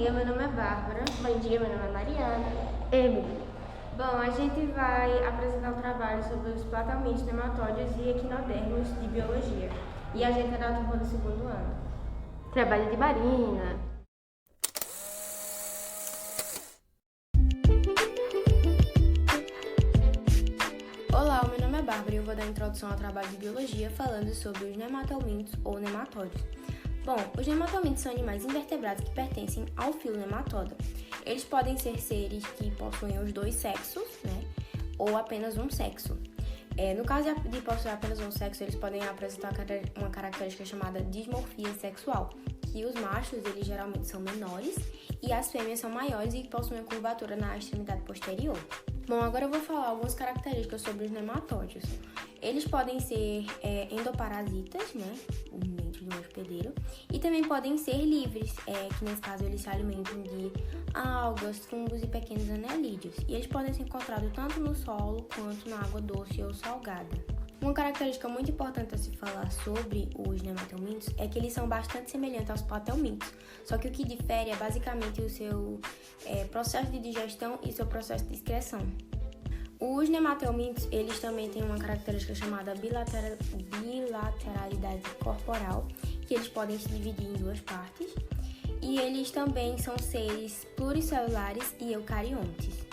dia, meu nome é Bárbara. Bom dia, meu nome é Mariana. Emily. Bom, a gente vai apresentar um trabalho sobre os platamente nematóides e equinodermos de biologia. E a gente é da turma do segundo ano. Trabalho de Marina. Olá, meu nome é Bárbara e eu vou dar a introdução ao trabalho de biologia falando sobre os nematelmintos ou nematóides. Bom, os nematelmintos são animais invertebrados que pertencem ao filo Nematoda. Eles podem ser seres que possuem os dois sexos, né, ou apenas um sexo. No caso de possuir apenas um sexo, eles podem apresentar uma característica chamada dismorfia sexual, que os machos eles geralmente são menores e as fêmeas são maiores e possuem curvatura na extremidade posterior. Bom, agora eu vou falar algumas características sobre os nematóides. Eles podem ser endoparasitas, né, dentro de um hospedeiro, e também podem ser livres, que nesse caso eles se alimentam de algas, fungos e pequenos anelídeos. E eles podem ser encontrados tanto no solo quanto na água doce ou salgada. Uma característica muito importante a se falar sobre os nematelmintos é que eles são bastante semelhantes aos platelmintos, só que o que difere é basicamente o seu processo de digestão e seu processo de excreção. Os nematelmintos, eles também têm uma característica chamada bilateralidade corporal, que eles podem se dividir em duas partes, e eles também são seres pluricelulares e eucariontes.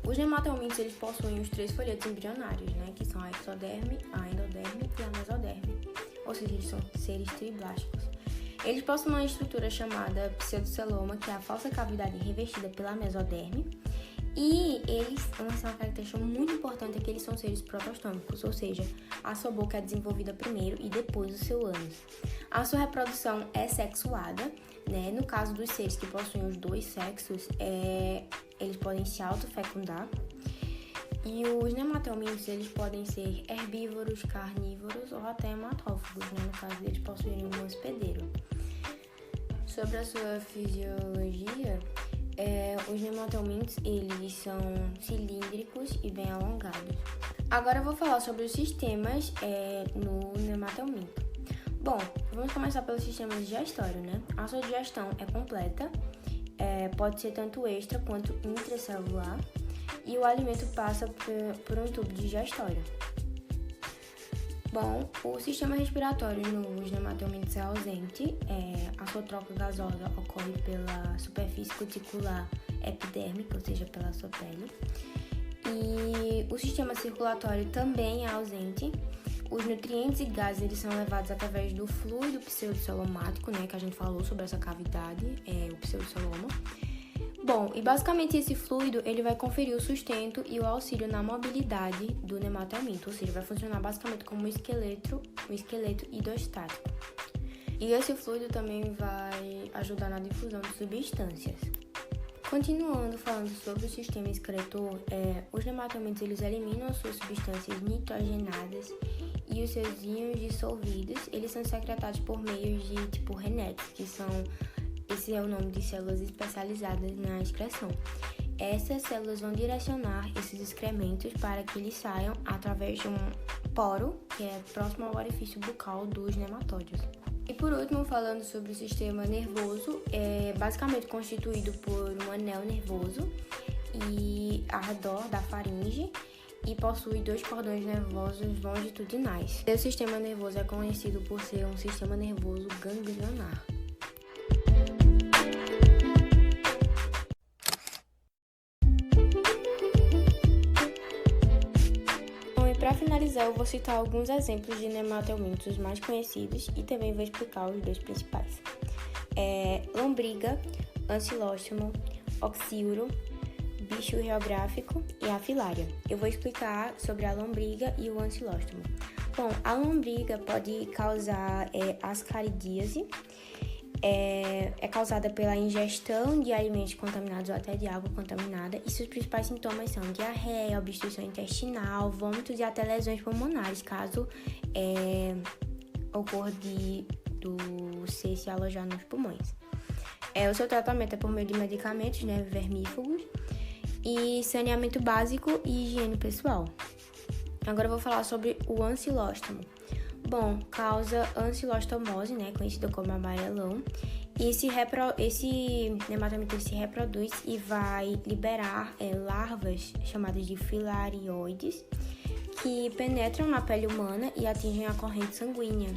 Os nematelmintos eles possuem os três folhetos embrionários, né, que são a exoderme, a endoderme e a mesoderme, ou seja, eles são seres triblásticos. Eles possuem uma estrutura chamada pseudoceloma, que é a falsa cavidade revestida pela mesoderme, e uma característica muito importante é que eles são seres protostômicos, ou seja, a sua boca é desenvolvida primeiro e depois o seu ânus. A sua reprodução é sexuada, né? No caso dos seres que possuem os dois sexos, eles podem se autofecundar. E os nematelmintos, eles podem ser herbívoros, carnívoros ou até hematófagos, né? No caso deles possuírem um hospedeiro. Sobre a sua fisiologia, os nematelmintos, eles são cilíndricos e bem alongados. Agora eu vou falar sobre os sistemas no nematelminto. Bom, vamos começar pelo sistema digestório, né? A sua digestão é completa, pode ser tanto extra quanto intracelular, e o alimento passa por um tubo digestório. Bom, o sistema respiratório nos nematelmintos é ausente, a sua troca gasosa ocorre pela superfície cuticular epidérmica, ou seja, pela sua pele. E o sistema circulatório também é ausente. Os nutrientes e gases eles são levados através do fluido pseudocelomático, né, que a gente falou sobre essa cavidade, o pseudoceloma. Bom, e basicamente esse fluido ele vai conferir o sustento e o auxílio na mobilidade do nematelminto, ou seja, vai funcionar basicamente como um esqueleto hidrostático. E esse fluido também vai ajudar na difusão de substâncias. Continuando falando sobre o sistema excretor, os nematelmintos eles eliminam as suas substâncias nitrogenadas e os seus íons dissolvidos, eles são secretados por meios de tipo RNET, esse é o nome de células especializadas na excreção. Essas células vão direcionar esses excrementos para que eles saiam através de um poro, que é próximo ao orifício bucal dos nematóides. E por último, falando sobre o sistema nervoso, é basicamente constituído por um anel nervoso e ao redor da faringe e possui dois cordões nervosos longitudinais. O sistema nervoso é conhecido por ser um sistema nervoso ganglionar. Para finalizar, eu vou citar alguns exemplos de nematelmintos mais conhecidos e também vou explicar os dois principais. Lombriga, ancilóstomo, oxíuro, bicho geográfico e a filária. Eu vou explicar sobre a lombriga e o ancilóstomo. Bom, a lombriga pode causar ascaridíase, é causada pela ingestão de alimentos contaminados ou até de água contaminada, e seus principais sintomas são diarreia, obstrução intestinal, vômitos e até lesões pulmonares, caso ocorra do C se alojar nos pulmões. O seu tratamento é por meio de medicamentos, né, vermífugos, e saneamento básico e higiene pessoal. Agora eu vou falar sobre o ancilóstomo. Bom, causa ancilostomose, né, conhecida como amarelão, E esse nematómito se reproduz e vai liberar larvas chamadas de filarioides que penetram na pele humana e atingem a corrente sanguínea.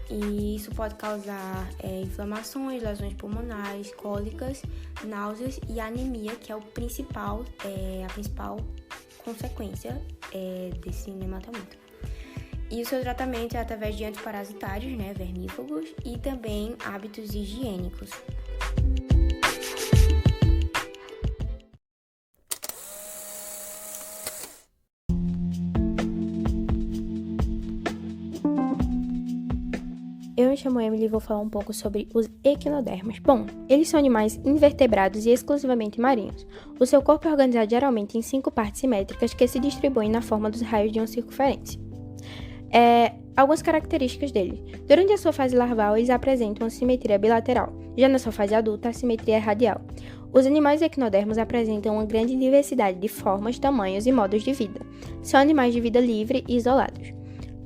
E isso pode causar inflamações, lesões pulmonares, cólicas, náuseas e anemia, que é a principal consequência desse nematómito. E o seu tratamento é através de antiparasitários, vermífugos, e também hábitos higiênicos. Eu me chamo Emily e vou falar um pouco sobre os equinodermos. Bom, eles são animais invertebrados e exclusivamente marinhos. O seu corpo é organizado geralmente em 5 partes simétricas que se distribuem na forma dos raios de uma circunferência. Algumas características deles. Durante a sua fase larval, eles apresentam uma simetria bilateral. Já na sua fase adulta, a simetria é radial. Os animais equinodermos apresentam uma grande diversidade de formas, tamanhos e modos de vida. São animais de vida livre e isolados.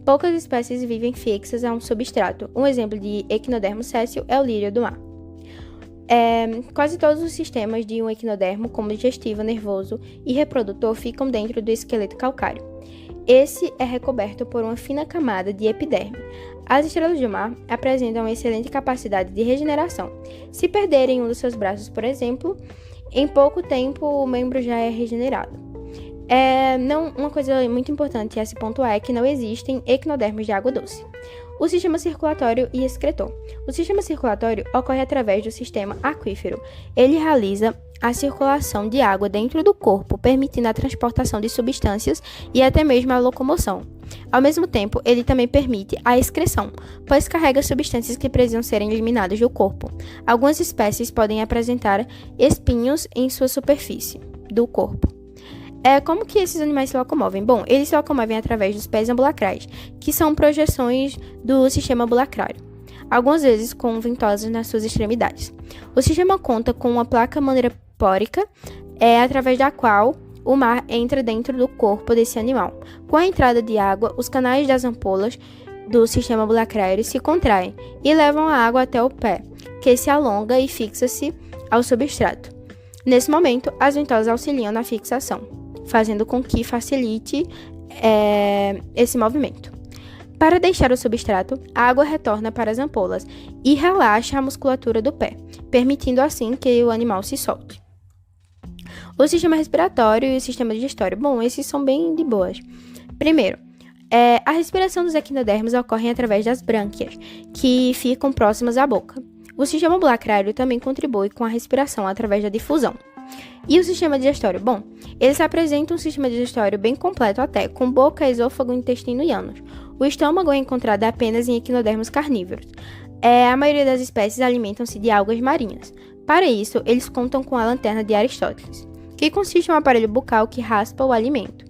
Poucas espécies vivem fixas a um substrato. Um exemplo de equinodermo sessile é o lírio do mar. Quase todos os sistemas de um equinodermo, como digestivo, nervoso e reprodutor, ficam dentro do esqueleto calcário. Esse é recoberto por uma fina camada de epiderme. As estrelas do mar apresentam uma excelente capacidade de regeneração. Se perderem um dos seus braços, por exemplo, em pouco tempo o membro já é regenerado. Uma coisa muito importante a se pontuar é que não existem equinodermos de água doce. O sistema circulatório e excretor. O sistema circulatório ocorre através do sistema aquífero. Ele realiza a circulação de água dentro do corpo, permitindo a transportação de substâncias e até mesmo a locomoção. Ao mesmo tempo, ele também permite a excreção, pois carrega substâncias que precisam serem eliminadas do corpo. Algumas espécies podem apresentar espinhos em sua superfície do corpo. Como que esses animais se locomovem? Bom, eles se locomovem através dos pés ambulacrais, que são projeções do sistema ambulacrário, algumas vezes com ventosas nas suas extremidades. O sistema conta com uma placa mandrapórica, através da qual o mar entra dentro do corpo desse animal. Com a entrada de água, os canais das ampolas do sistema ambulacrário se contraem e levam a água até o pé, que se alonga e fixa-se ao substrato. Nesse momento, as ventosas auxiliam na fixação, fazendo com que facilite esse movimento. Para deixar o substrato, a água retorna para as ampolas e relaxa a musculatura do pé, permitindo assim que o animal se solte. O sistema respiratório e o sistema digestório. Bom, esses são bem de boas. Primeiro, a respiração dos equinodermos ocorre através das brânquias, que ficam próximas à boca. O sistema ambulacrário também contribui com a respiração através da difusão. E o sistema digestório? Bom, eles apresentam um sistema digestório bem completo até, com boca, esôfago, intestino e ânus. O estômago é encontrado apenas em equinodermos carnívoros. A maioria das espécies alimentam-se de algas marinhas. Para isso, eles contam com a lanterna de Aristóteles, que consiste em um aparelho bucal que raspa o alimento.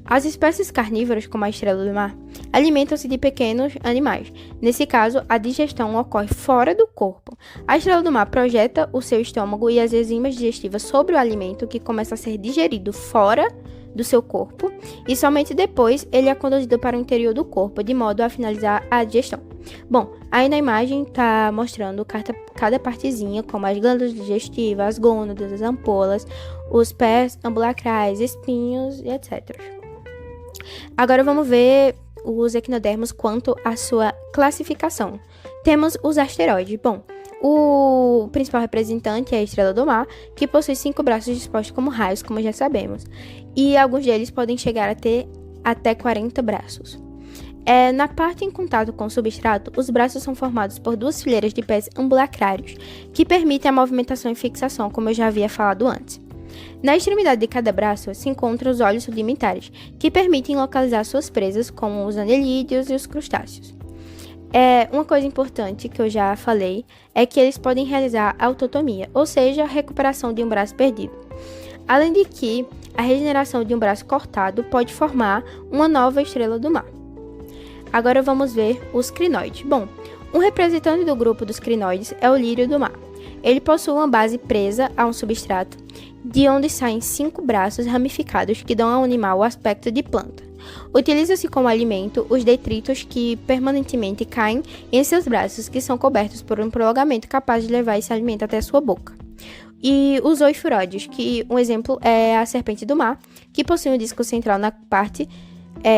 As espécies carnívoras, como a estrela do mar, alimentam-se de pequenos animais. Nesse caso, a digestão ocorre fora do corpo. A estrela do mar projeta o seu estômago e as enzimas digestivas sobre o alimento que começa a ser digerido fora do seu corpo e somente depois ele é conduzido para o interior do corpo, de modo a finalizar a digestão. Bom, aí na imagem está mostrando cada partezinha, como as glândulas digestivas, as gônadas, as ampolas, os pés ambulacrais, espinhos e etc. Agora vamos ver os equinodermos quanto à sua classificação. Temos os asteroides. Bom, o principal representante é a estrela do mar, que possui 5 braços dispostos como raios, como já sabemos. E alguns deles podem chegar a ter até 40 braços. Na parte em contato com o substrato, os braços são formados por 2 fileiras de pés ambulacrários, que permitem a movimentação e fixação, como eu já havia falado antes. Na extremidade de cada braço se encontram os olhos rudimentares, que permitem localizar suas presas, como os anelídeos e os crustáceos. Uma coisa importante que eu já falei é que eles podem realizar autotomia, ou seja, a recuperação de um braço perdido. Além de que a regeneração de um braço cortado pode formar uma nova estrela do mar. Agora vamos ver os crinoides. Bom, um representante do grupo dos crinoides é o lírio do mar. Ele possui uma base presa a um substrato, de onde saem 5 braços ramificados que dão ao animal o aspecto de planta. Utiliza-se como alimento os detritos que permanentemente caem em seus braços, que são cobertos por um prolongamento capaz de levar esse alimento até sua boca. E os oifuróides, que um exemplo é a serpente do mar, que possui um disco central na parte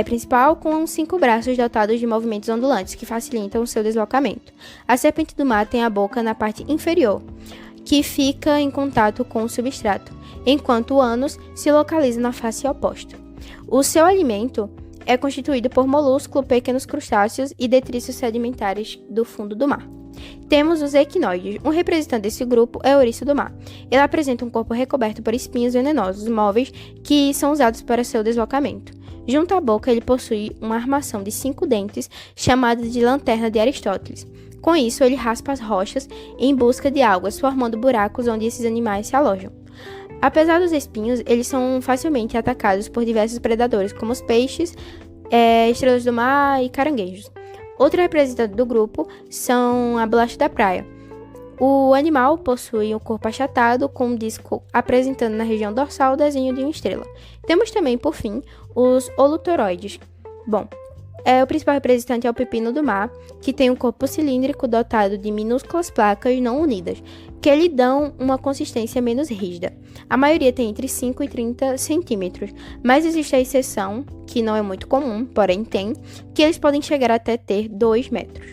principal com 5 braços dotados de movimentos ondulantes que facilitam o seu deslocamento. A serpente do mar tem a boca na parte inferior, que fica em contato com o substrato, enquanto o ânus se localiza na face oposta. O seu alimento é constituído por moluscos, pequenos crustáceos e detritos sedimentares do fundo do mar. Temos os equinoides. Um representante desse grupo é o ouriço do mar. Ele apresenta um corpo recoberto por espinhos venenosos móveis que são usados para seu deslocamento. Junto à boca, ele possui uma armação de 5 dentes, chamada de lanterna de Aristóteles. Com isso, ele raspa as rochas em busca de águas, formando buracos onde esses animais se alojam. Apesar dos espinhos, eles são facilmente atacados por diversos predadores, como os peixes, estrelas do mar e caranguejos. Outro representante do grupo são a bolacha da praia. O animal possui um corpo achatado, com um disco apresentando na região dorsal o desenho de uma estrela. Temos também, por fim, os holotoroides. O principal representante é o pepino do mar, que tem um corpo cilíndrico dotado de minúsculas placas não unidas, que lhe dão uma consistência menos rígida. A maioria tem entre 5 e 30 centímetros, mas existe a exceção, que não é muito comum, porém tem, que eles podem chegar até ter 2 metros.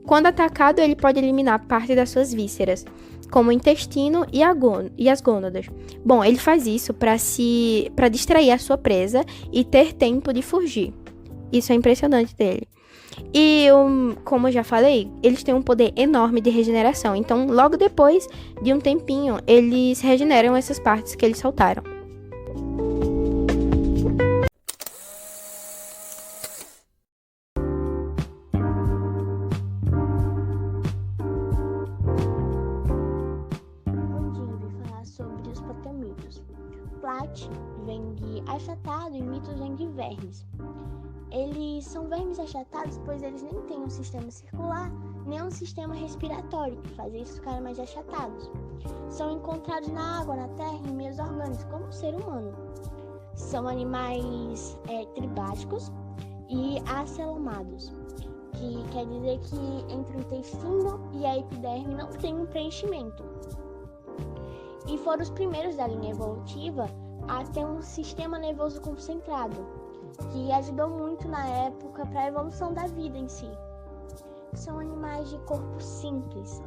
Quando atacado, ele pode eliminar parte das suas vísceras, como o intestino e as gônadas. Ele faz isso para distrair a sua presa e ter tempo de fugir. Isso é impressionante dele. E, como eu já falei, eles têm um poder enorme de regeneração. Então, logo depois de um tempinho, eles regeneram essas partes que eles soltaram. Plat vem de achatado e mitos vem de vermes. Eles são vermes achatados, pois eles nem têm um sistema circular, nem um sistema respiratório, que faz eles ficarem mais achatados. São encontrados na água, na terra e em meios orgânicos, como o ser humano. São animais tribáticos e acelomados, que quer dizer que entre o intestino e a epiderme não tem um preenchimento. E foram os primeiros da linha evolutiva a ter um sistema nervoso concentrado, que ajudou muito na época para a evolução da vida em si. São animais de corpo simples,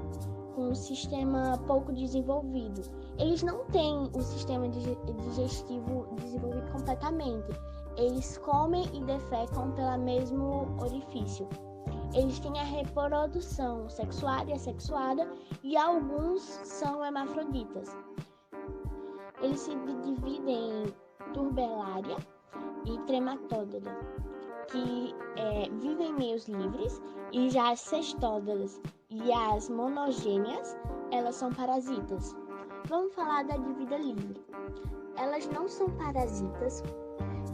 com um sistema pouco desenvolvido. Eles não têm o sistema digestivo desenvolvido completamente. Eles comem e defecam pelo mesmo orifício. Eles têm a reprodução sexuada e assexuada e alguns são hermafroditas. Eles se dividem em turbelária e trematódada, que vivem em meios livres, e já as cestódalas e as monogênias, elas são parasitas. Vamos falar da de vida livre. Elas não são parasitas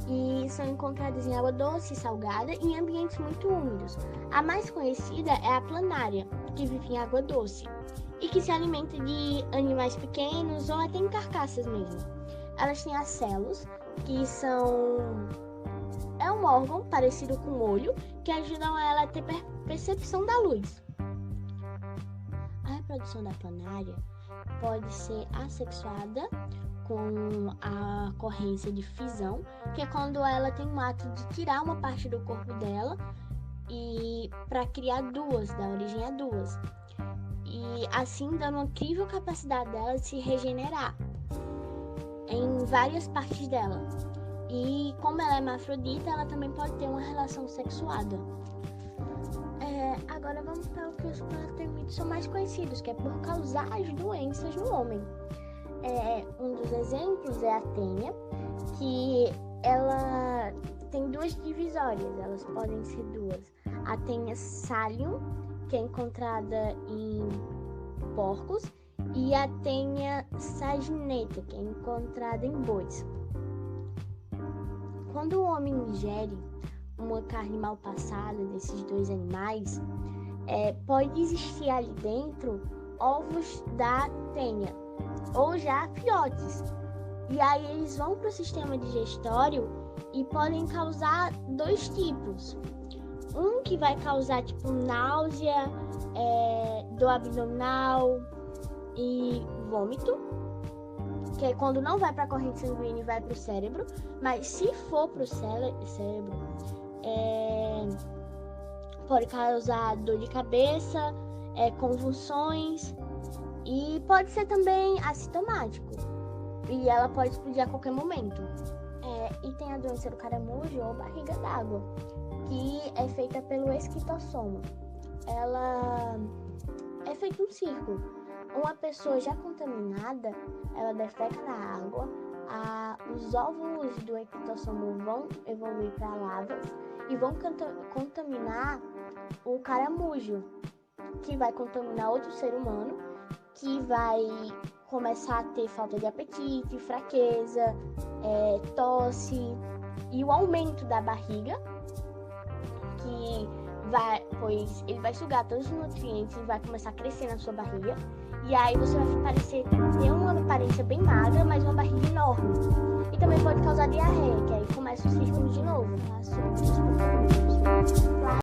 e são encontradas em água doce e salgada e em ambientes muito úmidos. A mais conhecida é a planária, que vive em água doce e que se alimenta de animais pequenos ou até em carcaças mesmo. Elas têm as celos, que é um órgão parecido com o olho, que ajudam ela a ter percepção da luz. A reprodução da planária pode ser assexuada, com a ocorrência de fissão, que é quando ela tem um ato de tirar uma parte do corpo dela e para criar duas, dar origem a duas. E assim dando uma incrível capacidade dela de se regenerar em várias partes dela. E como ela é hermafrodita, ela também pode ter uma relação sexuada. Agora vamos para o que os platermídeos são mais conhecidos, que é por causar as doenças no homem. Um dos exemplos é a tênia, que ela tem 2 divisórias, elas podem ser 2. A tênia salium, que é encontrada em porcos, e a tênia sagineta, que é encontrada em bois. Quando o homem ingere uma carne mal passada desses 2 animais, pode existir ali dentro ovos da tênia, ou já filhotes. E aí eles vão para o sistema digestório e podem causar 2 tipos. Um que vai causar tipo náusea, dor abdominal e vômito, que é quando não vai para a corrente sanguínea e vai para o cérebro. Mas se for para o cérebro, pode causar dor de cabeça, convulsões e pode ser também assintomático. E ela pode explodir a qualquer momento. E tem a doença do caramujo ou barriga d'água, que é feita pelo esquitosoma. Ela é feita um círculo. Uma pessoa já contaminada, ela defeca na água, os óvulos do esquitosoma vão evoluir para lavas e vão contaminar o caramujo, que vai contaminar outro ser humano, que vai começar a ter falta de apetite, fraqueza, tosse e o aumento da barriga, pois ele vai sugar todos os nutrientes e vai começar a crescer na sua barriga. E aí você vai ter uma aparência bem magra, mas uma barriga enorme. E também pode causar diarreia, que aí começa o círculo de novo.